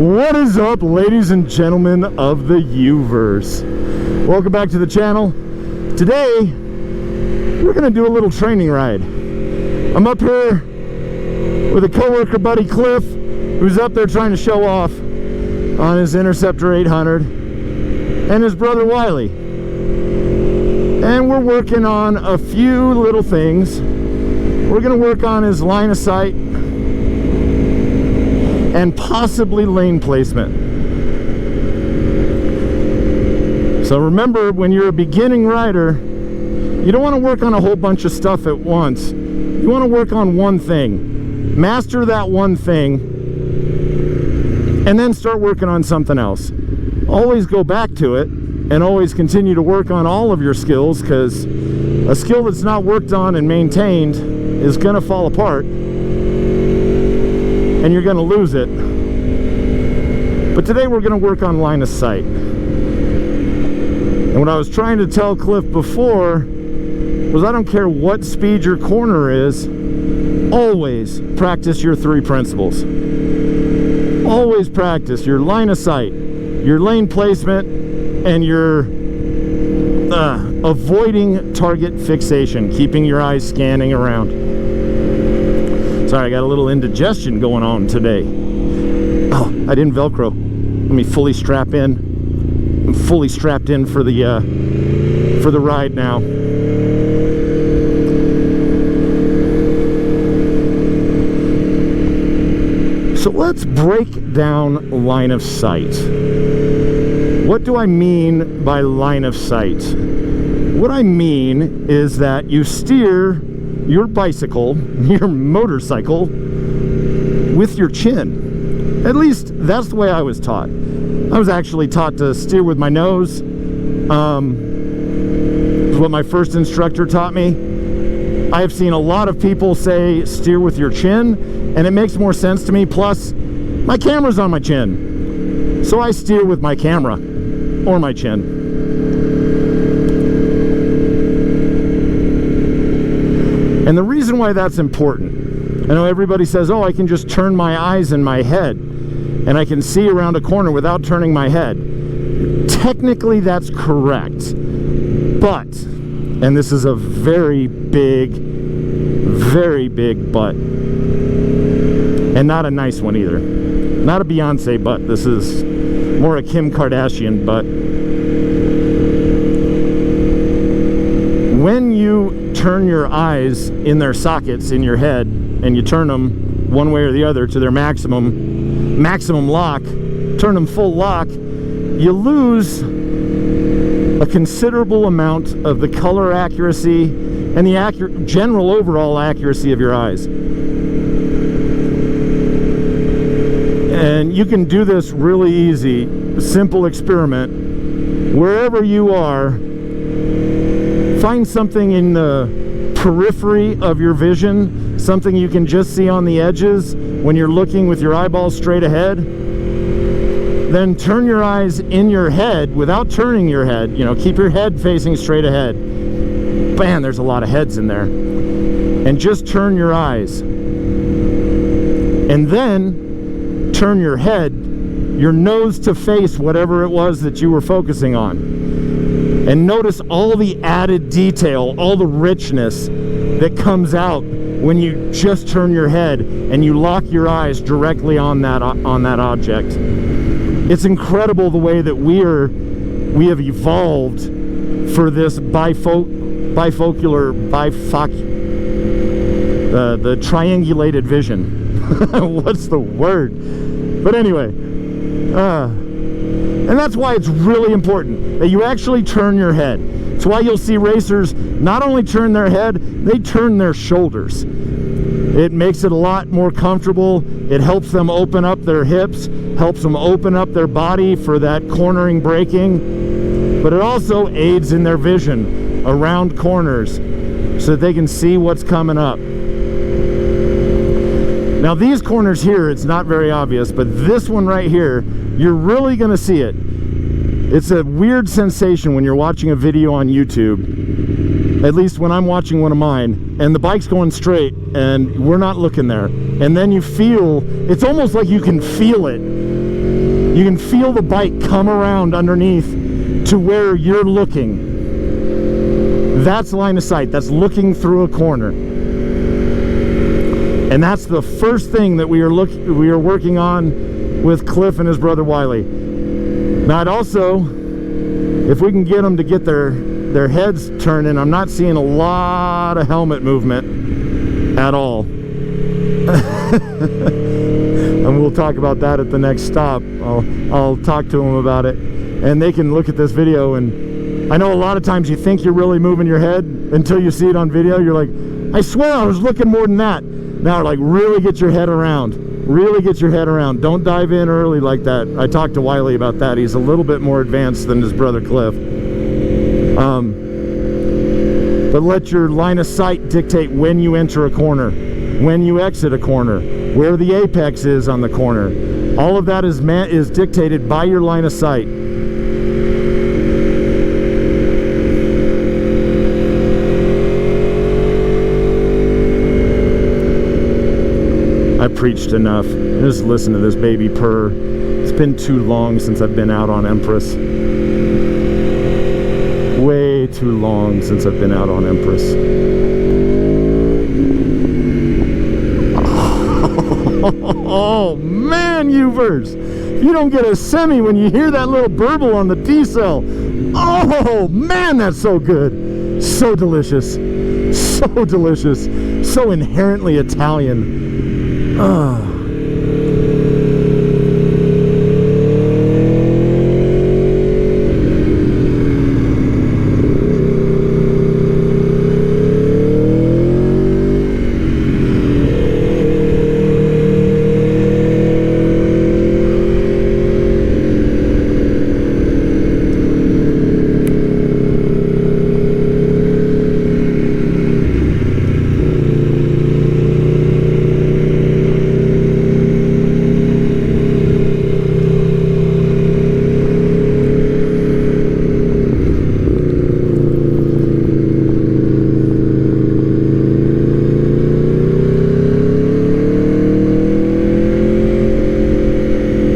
What is up, ladies and gentlemen of the U-verse? Welcome back to the channel. Today we're gonna do a little training ride. I'm up here with a coworker buddy, Cliff, who's up there trying to show off on his Interceptor 800, and his brother Wiley, and we're working on a few little things. We're gonna work on his line of sight and possibly lane placement. So remember, when you're a beginning rider, you don't want to work on a whole bunch of stuff at once. You want to work on one thing, master that one thing, and then start working on something else. Always go back to it and always continue to work on all of your skills, because a skill that's not worked on and maintained is going to fall apart and you're going to lose it. But today we're going to work on line of sight. And what I was trying to tell Cliff before was, I don't care what speed your corner is, always practice your three principles. Always practice your line of sight, your lane placement, and your avoiding target fixation, keeping your eyes scanning around. Sorry, I got a little indigestion going on today. Oh, I didn't Velcro. Let me fully strap in. I'm fully strapped in for the ride now. So let's break down line of sight. What do I mean by line of sight? What I mean is that you steer your bicycle, your motorcycle, with your chin. At least that's the way I was taught. I was actually taught to steer with my nose. It's what my first instructor taught me. I have seen a lot of people say steer with your chin, and it makes more sense to me. Plus, my camera's on my chin, so I steer with my camera or my chin. And the reason why that's important, I know everybody says, oh, I can just turn my eyes in my head and I can see around a corner without turning my head. Technically, that's correct. But, and this is a very big but, and not a nice one either. Not a Beyonce but, this is more a Kim Kardashian but. When you turn your eyes in their sockets in your head and you turn them one way or the other to their maximum lock, turn them full lock, you lose a considerable amount of the color accuracy and the general overall accuracy of your eyes. And you can do this really easy, simple experiment. Wherever you are, find something in the periphery of your vision, something you can just see on the edges when you're looking with your eyeballs straight ahead. Then turn your eyes in your head without turning your head. You know, keep your head facing straight ahead. Bam, there's a lot of heads in there. And just turn your eyes. And then turn your head, your nose to face whatever it was that you were focusing on. And notice all the added detail, all the richness that comes out when you just turn your head and you lock your eyes directly on that object. It's incredible the way that we have evolved for this the triangulated vision. What's the word? But anyway, and that's why it's really important that you actually turn your head. It's why you'll see racers not only turn their head, they turn their shoulders. It makes it a lot more comfortable. It helps them open up their hips, helps them open up their body for that cornering braking, but it also aids in their vision around corners so that they can see what's coming up. Now these corners here, it's not very obvious, but this one right here, you're really going to see it. It's a weird sensation when you're watching a video on YouTube, at least when I'm watching one of mine, and the bike's going straight and we're not looking there. And then you feel, it's almost like you can feel it You can feel the bike come around underneath to where you're looking. That's line of sight. That's looking through a corner. And that's the first thing that we are working on with Cliff and his brother Wiley. Now, I'd also, if we can get them to get their heads turning, I'm not seeing a lot of helmet movement at all. And we'll talk about that at the next stop. I'll talk to them about it, and they can look at this video. And I know a lot of times you think you're really moving your head until you see it on video. You're like, I swear I was looking more than that. Now, like, really get your head around. Really get your head around. Don't dive in early like that. I talked to Wiley about that. He's a little bit more advanced than his brother Cliff. But let your line of sight dictate when you enter a corner, when you exit a corner, where the apex is on the corner. All of that is dictated by your line of sight. I preached enough. Just listen to this baby purr. It's been too long since I've been out on Empress. Way too long since I've been out on Empress. Oh man, Uvers! You don't get a semi when you hear that little burble on the D-cell. Oh man, that's so good. So delicious. So delicious. So inherently Italian.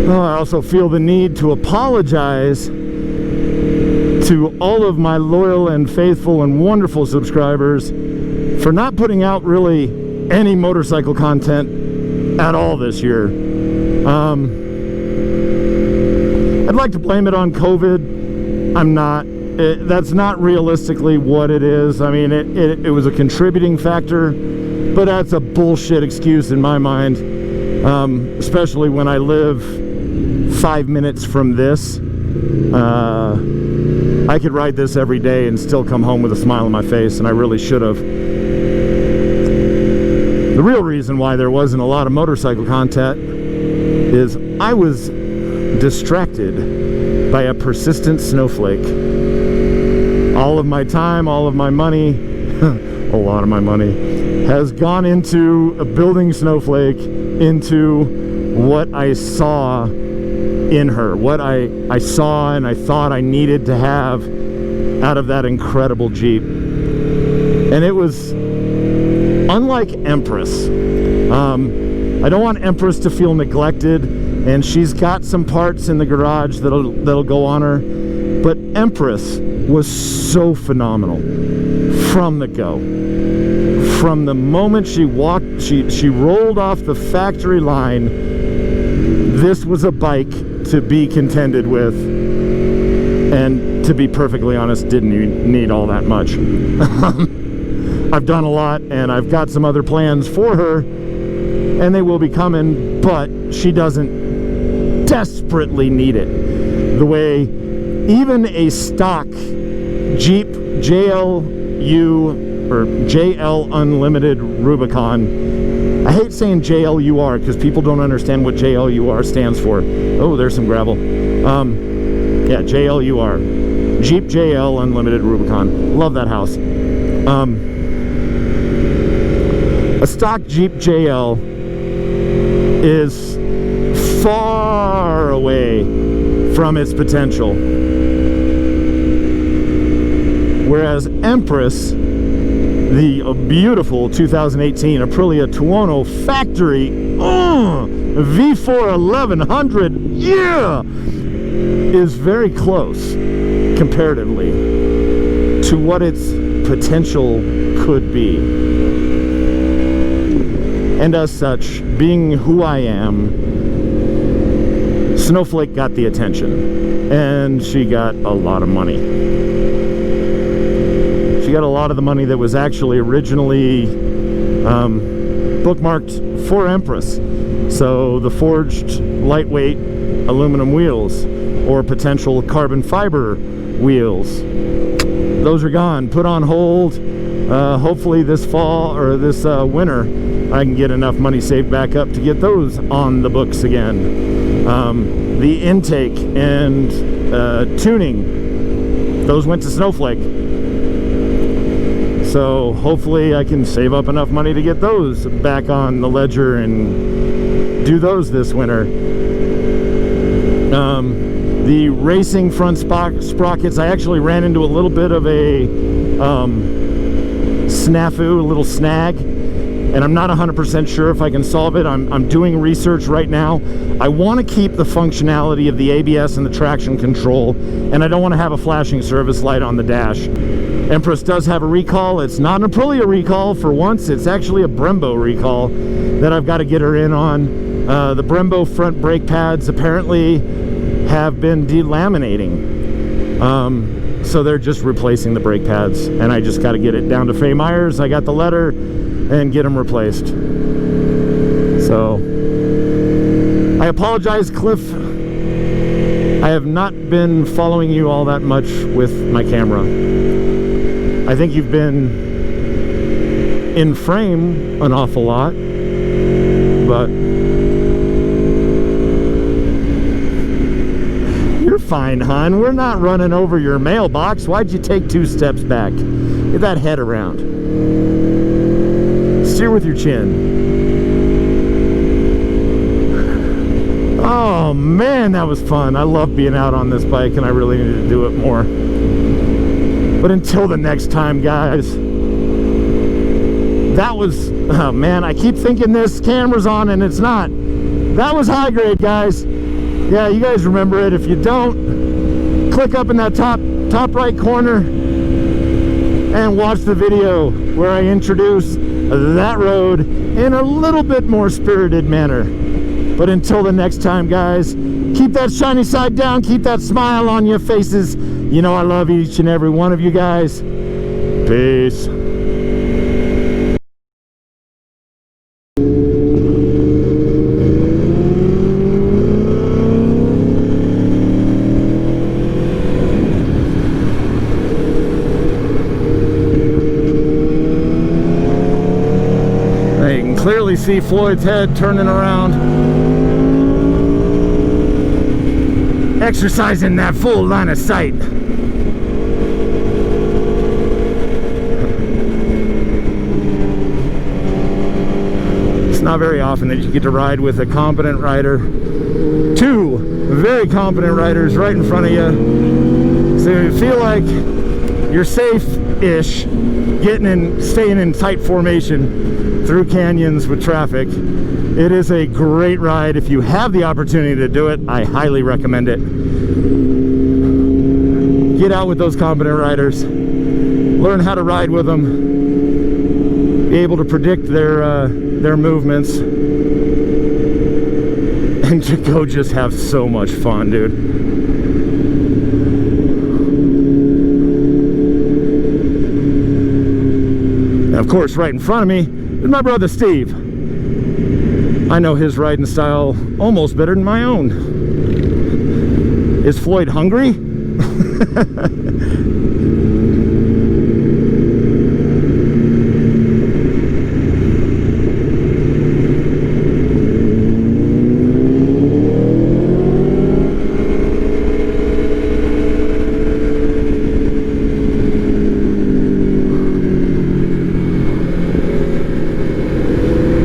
I also feel the need to apologize to all of my loyal and faithful and wonderful subscribers for not putting out really any motorcycle content at all this year. I'd like to blame it on COVID. I'm not. That's not realistically what it is. I mean, it was a contributing factor, but that's a bullshit excuse in my mind, especially when I live 5 minutes from this. I could ride this every day and still come home with a smile on my face, and I really should have. The real reason why there wasn't a lot of motorcycle content is I was distracted by a persistent snowflake. All of my time, all of my money, a lot of my money, has gone into a building Snowflake, into what I saw in her, what I saw and I thought I needed to have out of that incredible Jeep. And it was unlike Empress. I don't want Empress to feel neglected, and she's got some parts in the garage that'll go on her, but Empress was so phenomenal from the go. From the moment she walked, she rolled off the factory line. This was a bike to be contended with, and to be perfectly honest, didn't need all that much. I've done a lot, and I've got some other plans for her, and they will be coming, but she doesn't desperately need it the way even a stock Jeep JLU or JL Unlimited Rubicon. I hate saying JLUR because people don't understand what JLUR stands for. Oh, there's some gravel. Yeah, JLUR. Jeep JL Unlimited Rubicon. Love that house. A stock Jeep JL is far away from its potential. Whereas Empress, the beautiful 2018 Aprilia Tuono factory, V4 1100, yeah, is very close comparatively to what its potential could be. And as such, being who I am, Snowflake got the attention, and she got a lot of money. She got a lot of the money that was actually originally bookmarked for Empress. So the forged lightweight aluminum wheels or potential carbon fiber wheels, those are gone, put on hold. Hopefully this fall or this winter I can get enough money saved back up to get those on the books again. The intake and tuning, those went to Snowflake. So hopefully I can save up enough money to get those back on the ledger and do those this winter. The racing front sprockets, I actually ran into a little bit of a snafu, a little snag, and I'm not 100% sure if I can solve it. I'm doing research right now. I want to keep the functionality of the ABS and the traction control, and I don't want to have a flashing service light on the dash. Empress does have a recall. It's not an Aprilia recall for once. It's actually a Brembo recall that I've got to get her in on. The Brembo front brake pads apparently have been delaminating. So they're just replacing the brake pads, and I just got to get it down to Faye Myers. I got the letter and get them replaced. So I apologize, Cliff. I have not been following you all that much with my camera. I think you've been in frame an awful lot, but you're fine, hon. We're not running over your mailbox. Why'd you take 2 steps back? Get that head around. Steer with your chin. Oh man, that was fun. I love being out on this bike, and I really need to do it more. But until the next time, guys, that was, oh man, I keep thinking this camera's on and it's not. That was high grade, guys. Yeah, you guys remember it. If you don't, click up in that top right corner and watch the video where I introduce that road in a little bit more spirited manner. But until the next time, guys, keep that shiny side down, keep that smile on your faces. You know I love each and every one of you guys. Peace. You can clearly see Floyd's head turning around. Exercising that full line of sight. It's not very often that you get to ride with a competent rider. 2 very competent riders right in front of you. So you feel like you're safe-ish staying in tight formation through canyons with traffic. It is a great ride. If you have the opportunity to do it, I highly recommend it. Get out with those competent riders. Learn how to ride with them. Be able to predict their movements. And to go just have so much fun, dude. And of course, right in front of me is my brother Steve. I know his riding style almost better than my own. Is Floyd hungry?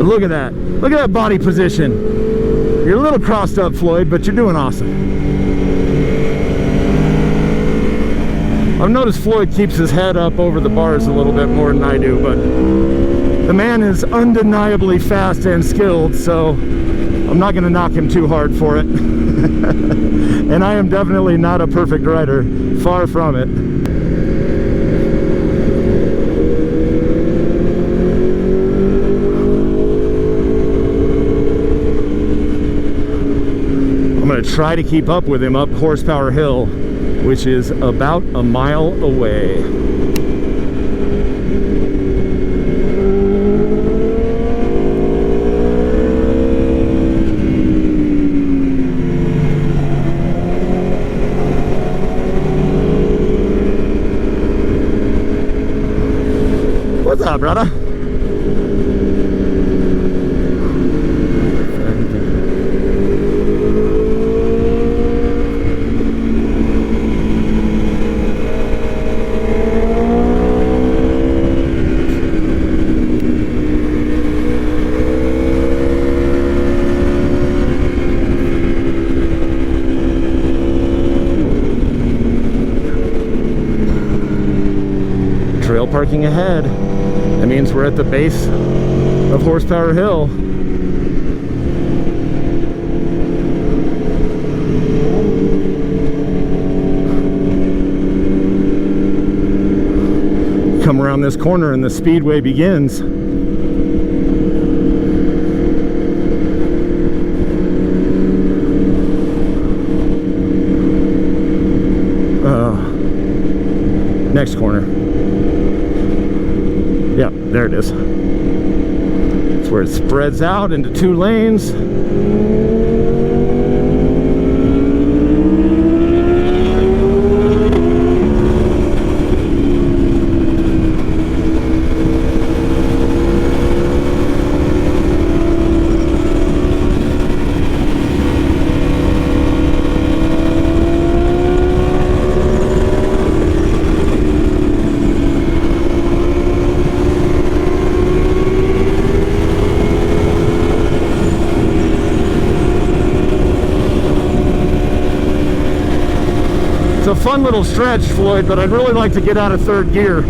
Look at that. Look at that body position. You're a little crossed up, Floyd, but you're doing awesome. I've noticed Floyd keeps his head up over the bars a little bit more than I do, but the man is undeniably fast and skilled, so I'm not going to knock him too hard for it. And I am definitely not a perfect rider, far from it. I'm going to try to keep up with him up Horsepower Hill, which is about a mile away. What's up, brother? Trail parking ahead. That means we're at the base of Horsepower Hill. Come around this corner and the speedway begins. Next corner. Yeah, there it is. It's where it spreads out into 2 lanes. It's a fun little stretch, Floyd, but I'd really like to get out of 3rd gear.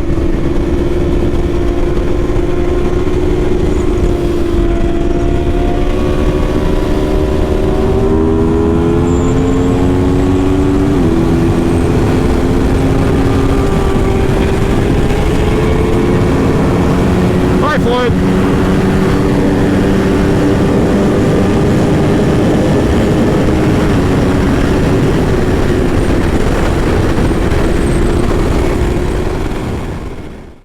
Bye, Floyd.